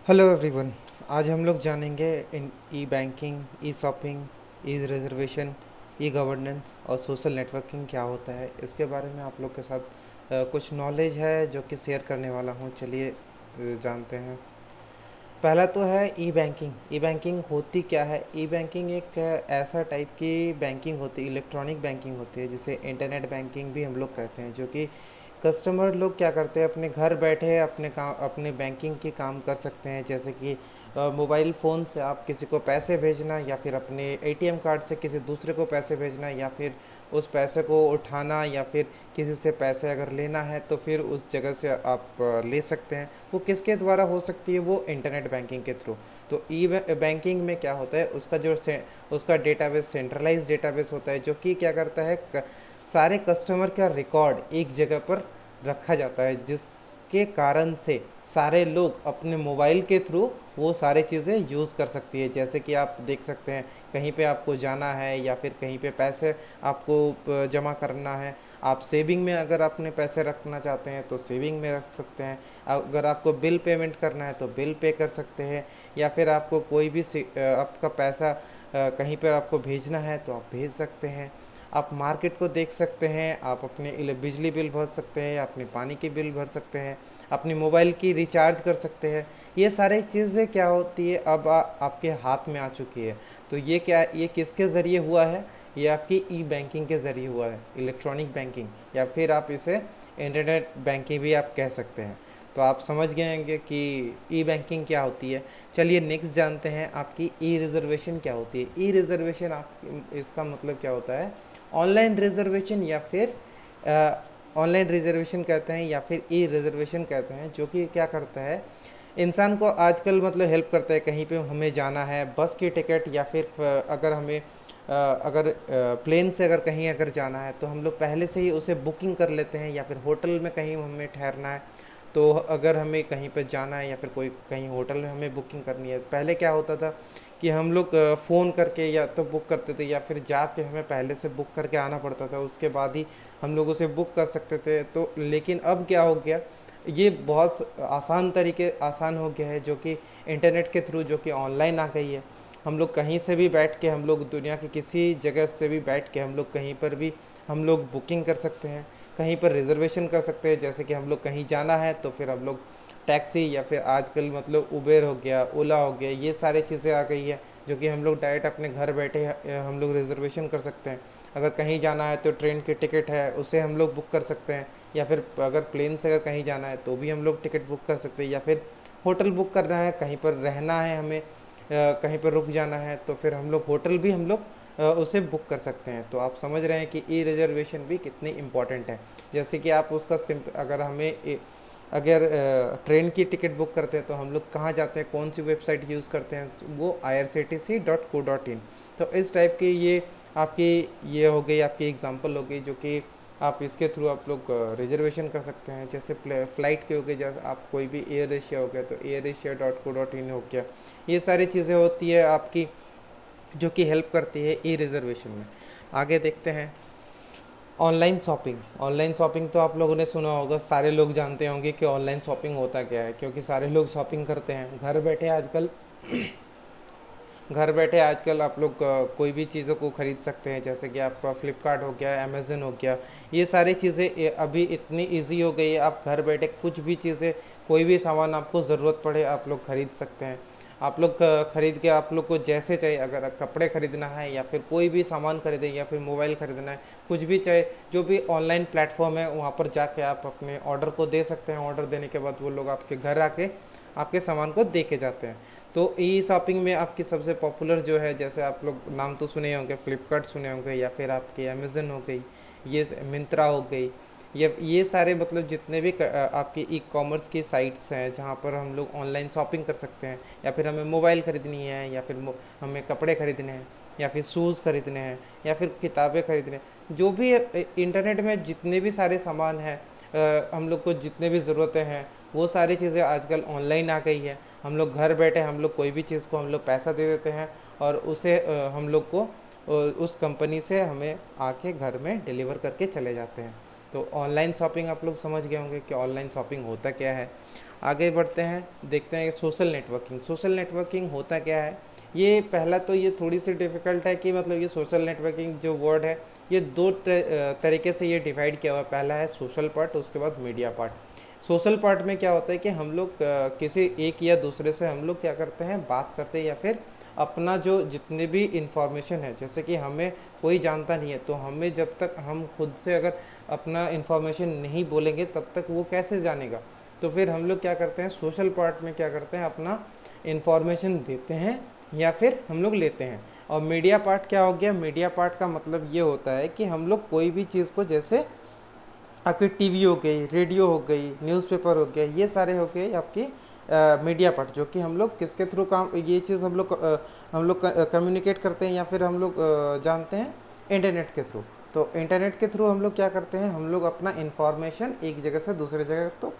Hello everyone. आज हम लोग जानेंगे इन ई बैंकिंग, ई शॉपिंग, ई रिजर्वेशन, ई गवर्नेंस और सोशल नेटवर्किंग क्या होता है। इसके बारे में आप लोग के साथ कुछ नॉलेज है जो कि शेयर करने वाला हूँ। चलिए जानते हैं। पहला तो है ई बैंकिंग। ई बैंकिंग होती क्या है? ई बैंकिंग एक ऐसा टाइप की बैंकिंग होती है, इलेक्ट्रॉनिक बैंकिंग होती है, जिसे इंटरनेट बैंकिंग भी हम लोग कहते हैं। जो कि कस्टमर लोग क्या करते हैं, अपने घर बैठे अपने काम, अपने बैंकिंग के काम कर सकते हैं। जैसे कि मोबाइल फ़ोन से आप किसी को पैसे भेजना, या फिर अपने एटीएम कार्ड से किसी दूसरे को पैसे भेजना, या फिर उस पैसे को उठाना, या फिर किसी से पैसे अगर लेना है तो फिर उस जगह से आप ले सकते हैं। वो किसके द्वारा हो सकती है? वो इंटरनेट बैंकिंग के थ्रू। तो ई बैंकिंग में क्या होता है, उसका डेटाबेस सेंट्रलाइज डेटाबेस होता है, जो कि क्या करता है, सारे कस्टमर का रिकॉर्ड एक जगह पर रखा जाता है, जिसके कारण से सारे लोग अपने मोबाइल के थ्रू वो सारी चीज़ें यूज़ कर सकती है। जैसे कि आप देख सकते हैं, कहीं पे आपको जाना है या फिर कहीं पे पैसे आपको जमा करना है। आप सेविंग में अगर अपने पैसे रखना चाहते हैं तो सेविंग में रख सकते हैं। अगर आपको बिल पेमेंट करना है तो बिल पे कर सकते हैं। या फिर आपको कोई भी आपका पैसा कहीं पर आपको भेजना है तो आप भेज सकते हैं। आप मार्केट को देख सकते हैं, आप अपने बिजली बिल भर सकते हैं, अपने पानी के बिल भर सकते हैं, अपनी मोबाइल की रिचार्ज कर सकते हैं। ये सारी चीज़ें क्या होती है, अब आपके हाथ में आ चुकी है। तो ये किसके ज़रिए हुआ है? ये आपकी ई बैंकिंग के ज़रिए हुआ है, इलेक्ट्रॉनिक बैंकिंग, या फिर आप इसे इंटरनेट बैंकिंग भी आप कह सकते हैं। तो आप समझ गए होंगे कि ई बैंकिंग क्या होती है। चलिए नेक्स्ट जानते हैं, आपकी ई रिजर्वेशन क्या होती है। ई रिजर्वेशन आप इसका मतलब क्या होता है? ऑनलाइन रिजर्वेशन, या फिर ऑनलाइन रिजर्वेशन कहते हैं, या फिर ई रिजर्वेशन कहते हैं। जो कि क्या करता है, इंसान को आजकल मतलब हेल्प करता है। कहीं पे हमें जाना है, बस की टिकट, या फिर अगर हमें अगर प्लेन से अगर कहीं अगर जाना है तो हम लोग पहले से ही उसे बुकिंग कर लेते हैं। या फिर होटल में कहीं हमें ठहरना है तो अगर हमें कहीं पर जाना है या फिर कोई कहीं होटल में हमें बुकिंग करनी है, पहले क्या होता था कि हम लोग फ़ोन करके या तो बुक करते थे, या फिर जाके हमें पहले से बुक करके आना पड़ता था, उसके बाद ही हम लोग उसे बुक कर सकते थे। तो लेकिन अब क्या हो गया, ये बहुत आसान हो गया है, जो कि इंटरनेट के थ्रू, जो कि ऑनलाइन आ गई है। हम लोग कहीं से भी बैठ के, हम लोग दुनिया की किसी जगह से भी बैठ के हम लोग कहीं पर भी हम लोग बुकिंग कर सकते हैं, कहीं पर रिजर्वेशन कर सकते हैं। जैसे कि हम लोग कहीं जाना है तो फिर हम लोग टैक्सी, या फिर आजकल मतलब उबेर हो गया, ओला हो गया, ये सारी चीज़ें आ गई है, जो कि हम लोग डायरेक्ट अपने घर बैठे हम लोग रिजर्वेशन कर सकते हैं। अगर कहीं जाना है तो ट्रेन की टिकट है उसे हम लोग बुक कर सकते हैं, या फिर अगर प्लेन से अगर कहीं जाना है तो भी हम लोग टिकट बुक कर सकते हैं। या फिर होटल बुक करना है, कहीं पर रहना है हमें, कहीं पर रुक जाना है तो फिर हम लोग होटल भी हम लोग उसे बुक कर सकते हैं। तो आप समझ रहे हैं कि ई रिजर्वेशन भी कितनी इम्पोर्टेंट है। जैसे कि आप उसका अगर हमें अगर ट्रेन की टिकट बुक करते हैं तो हम लोग कहाँ जाते हैं, कौन सी वेबसाइट यूज़ करते हैं, वो irctc.co.in। तो इस टाइप की ये आपकी ये हो गई, आपकी एग्जांपल हो गई, जो कि आप इसके थ्रू आप लोग रिजर्वेशन कर सकते हैं। जैसे फ़्लाइट के हो गए, जैसे आप कोई भी एयर एशिया हो गया तो airasia.co.in हो गया। ये सारी चीज़ें होती है आपकी, जो कि हेल्प करती है ई रिजर्वेशन में। आगे देखते हैं ऑनलाइन शॉपिंग। ऑनलाइन शॉपिंग तो आप लोगों ने सुना होगा, सारे लोग जानते होंगे कि ऑनलाइन शॉपिंग होता क्या है, क्योंकि सारे लोग शॉपिंग करते हैं घर बैठे आजकल। घर बैठे आजकल आप लोग कोई भी चीज़ों को खरीद सकते हैं। जैसे कि आपका फ्लिपकार्ट हो गया, अमेज़न हो गया, ये सारी चीज़ें अभी इतनी इजी हो गई है। आप घर बैठे कुछ भी चीज़ें, कोई भी सामान आपको ज़रूरत पड़े आप लोग खरीद सकते हैं। आप लोग खरीद के आप लोग को जैसे चाहिए, अगर कपड़े खरीदना है या फिर कोई भी सामान खरीदें या फिर मोबाइल खरीदना है, कुछ भी चाहे, जो भी ऑनलाइन प्लेटफॉर्म है वहाँ पर जाके आप अपने ऑर्डर को दे सकते हैं। ऑर्डर देने के बाद वो लोग आपके घर आके आपके सामान को दे के जाते हैं। तो ई शॉपिंग में आपकी सबसे पॉपुलर जो है, जैसे आप लोग नाम तो सुने होंगे, फ्लिपकार्ट सुने होंगे, या फिर आपकी अमेज़न हो गई, ये मिंत्रा हो गई, ये सारे मतलब जितने भी आपकी ई कॉमर्स की साइट्स हैं जहाँ पर हम लोग ऑनलाइन शॉपिंग कर सकते हैं। या फिर हमें मोबाइल ख़रीदनी है, या फिर हमें कपड़े ख़रीदने हैं, या फिर शूज़ खरीदने हैं, या फिर किताबें खरीदने हैं, जो भी इंटरनेट में जितने भी सारे सामान हैं, हम लोग को जितने भी ज़रूरतें हैं, वो सारी चीज़ें आजकल ऑनलाइन आ गई है। हम लोग घर बैठे हम लोग कोई भी चीज़ को हम लोग पैसा दे देते हैं, और उसे हम लोग को उस कंपनी से हमें आके घर में डिलीवर करके चले जाते हैं। तो ऑनलाइन शॉपिंग आप लोग समझ गए होंगे कि ऑनलाइन शॉपिंग होता क्या है। आगे बढ़ते हैं, देखते हैं सोशल नेटवर्किंग। सोशल नेटवर्किंग होता क्या है? ये पहला तो ये थोड़ी सी डिफ़िकल्ट है कि मतलब ये सोशल नेटवर्किंग जो वर्ड है ये दो तरीके से ये डिवाइड किया हुआ है। पहला है सोशल पार्ट, उसके बाद मीडिया पार्ट। सोशल पार्ट में क्या होता है कि हम लोग किसी एक या दूसरे से हम लोग क्या करते हैं, बात करते हैं, या फिर अपना जो जितने भी इंफॉर्मेशन है, जैसे कि हमें कोई जानता नहीं है तो हमें जब तक हम खुद से अगर अपना इंफॉर्मेशन नहीं बोलेंगे तब तक वो कैसे जानेगा। तो फिर हम लोग क्या करते हैं, सोशल पार्ट में क्या करते हैं, अपना इंफॉर्मेशन देते हैं या फिर हम लोग लेते हैं। और मीडिया पार्ट क्या हो गया? मीडिया पार्ट का मतलब ये होता है कि हम लोग कोई भी चीज़ को, जैसे आपकी टीवी हो गई, रेडियो हो गई, न्यूज़पेपर हो गया, ये सारे हो गए आपकी मीडिया पार्ट, जो कि हम लोग किसके थ्रू काम, ये चीज़ हम लोग कम्युनिकेट करते हैं या फिर हम लोग जानते हैं इंटरनेट के थ्रू। तो इंटरनेट के थ्रू हम लोग क्या करते हैं, हम लोग अपना इंफॉर्मेशन एक जगह से दूसरे जगह तो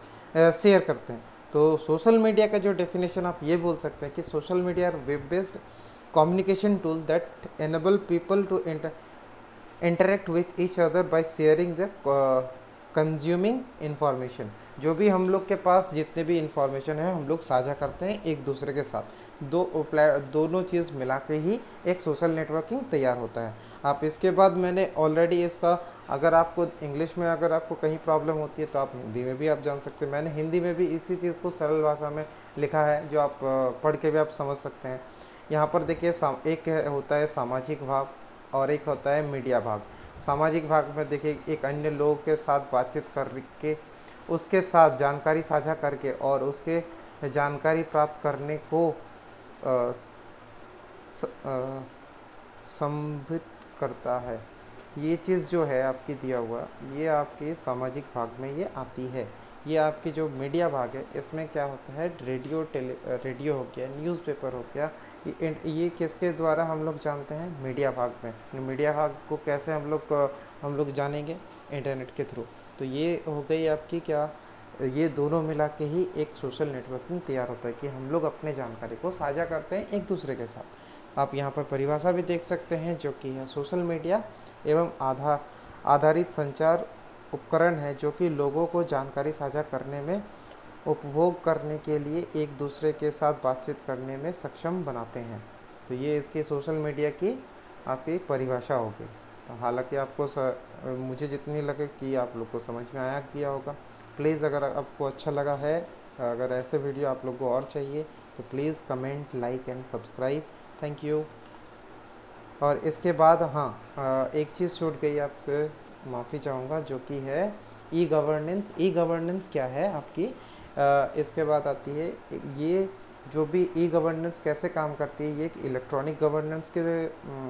शेयर करते हैं। तो सोशल मीडिया का जो डेफिनेशन आप ये बोल सकते हैं कि social media web based communication tool that enable people to interact with each other by sharing the consuming information। जो भी हम लोग के पास जितने भी इंफॉर्मेशन है हम लोग साझा करते हैं एक दूसरे के साथ। दोनों चीज़ मिला के ही एक सोशल नेटवर्किंग तैयार होता है। आप इसके बाद मैंने ऑलरेडी इसका, अगर आपको इंग्लिश में अगर आपको कहीं प्रॉब्लम होती है तो आप हिंदी में भी आप जान सकते हैं। मैंने हिंदी में भी इसी चीज़ को सरल भाषा में लिखा है, जो आप पढ़ के भी आप समझ सकते हैं। यहाँ पर देखिए, एक होता है सामाजिक भाग और एक होता है मीडिया भाग। सामाजिक भाग में देखिए, एक अन्य लोगों के साथ बातचीत करके उसके साथ जानकारी साझा करके और उसके जानकारी प्राप्त करने को संभित करता है। ये चीज़ जो है आपकी दिया हुआ, ये आपके सामाजिक भाग में ये आती है। ये आपकी जो मीडिया भाग है इसमें क्या होता है, रेडियो हो गया, न्यूज़पेपर हो गया, ये किसके द्वारा हम लोग जानते हैं, मीडिया भाग में। मीडिया भाग को कैसे हम लोग जानेंगे, इंटरनेट के थ्रू। तो ये हो गई आपकी क्या, ये दोनों मिला के ही एक सोशल नेटवर्किंग तैयार होता है कि हम लोग अपने जानकारी को साझा करते हैं एक दूसरे के साथ। आप यहाँ पर परिभाषा भी देख सकते हैं, जो कि है सोशल मीडिया एवं आधारित संचार उपकरण है जो कि लोगों को जानकारी साझा करने में, उपभोग करने के लिए एक दूसरे के साथ बातचीत करने में सक्षम बनाते हैं। तो ये इसकी सोशल मीडिया की आपकी परिभाषा होगी। हालांकि आपको मुझे जितनी लगे कि आप लोग को समझ में आया किया होगा। प्लीज़ अगर आपको अच्छा लगा है, अगर ऐसे वीडियो आप लोग को और चाहिए तो please comment, like and subscribe. Thank you. और इसके बाद हाँ, एक चीज़ छूट गई, आपसे माफ़ी चाहूँगा, जो कि है ई गवर्नेंस। ई गवर्नेंस क्या है आपकी, इसके बाद आती है ये जो भी ई गवर्नेंस कैसे काम करती है। ये एक इलेक्ट्रॉनिक गवर्नेंस के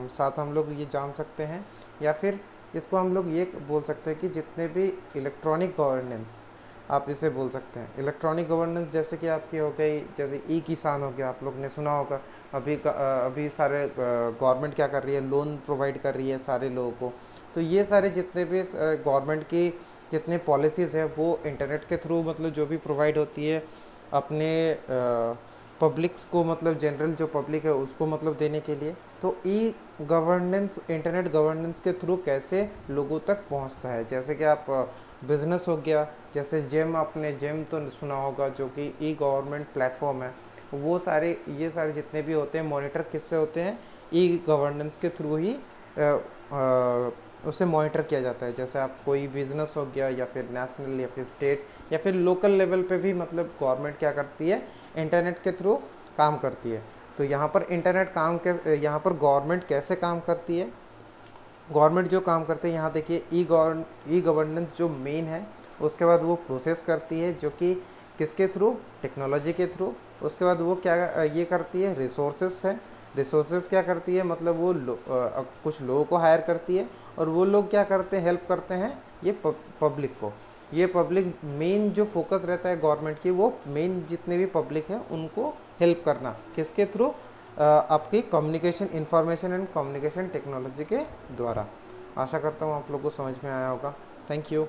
साथ हम लोग ये जान सकते हैं, या फिर इसको हम लोग ये बोल सकते हैं कि जितने भी इलेक्ट्रॉनिक गवर्नेंस आप इसे बोल सकते हैं। इलेक्ट्रॉनिक गवर्नेंस जैसे कि आपकी हो गई, जैसे ई किसान हो गया, आप लोग ने सुना होगा। अभी सारे गवर्नमेंट क्या कर रही है, लोन प्रोवाइड कर रही है सारे लोगों को। तो ये सारे जितने भी गवर्नमेंट की जितने पॉलिसीज़ है वो इंटरनेट के थ्रू मतलब जो भी प्रोवाइड होती है अपने पब्लिक्स को, मतलब जनरल जो पब्लिक है उसको मतलब देने के लिए। तो ई गवर्नेंस, इंटरनेट गवर्नेंस के थ्रू कैसे लोगों तक पहुंचता है, जैसे कि आप बिजनेस हो गया, जैसे जेम, आपने जेम तो सुना होगा, जो कि ई गवर्नमेंट प्लेटफॉर्म है। वो सारे, ये सारे जितने भी होते हैं मॉनिटर किससे होते हैं, ई गवर्नेंस के थ्रू ही उसे मॉनिटर किया जाता है। जैसे आप कोई बिजनेस हो गया, या फिर नेशनल या फिर स्टेट या फिर लोकल लेवल पे भी मतलब गवर्नमेंट क्या करती है, इंटरनेट के थ्रू काम करती है। तो यहाँ पर इंटरनेट यहाँ पर गवर्नमेंट कैसे काम करती है, गवर्नमेंट जो काम करते हैं, यहाँ देखिए ई गवर्नेंस जो मेन है, उसके बाद वो प्रोसेस करती है, जो कि किसके थ्रू, टेक्नोलॉजी के थ्रू। उसके बाद वो क्या ये करती है, रिसोर्सेस है। रिसोर्सेज क्या करती है, मतलब वो कुछ लोगों को हायर करती है, और वो लोग क्या करते हैं, हेल्प करते हैं ये पब्लिक को। ये पब्लिक मेन जो फोकस रहता है गवर्नमेंट की, वो मेन जितने भी पब्लिक है उनको हेल्प करना, किसके थ्रू, आपकी communication, information and communication technology के द्वारा। आशा करता हूँ आप लोग को समझ में आया होगा। Thank you.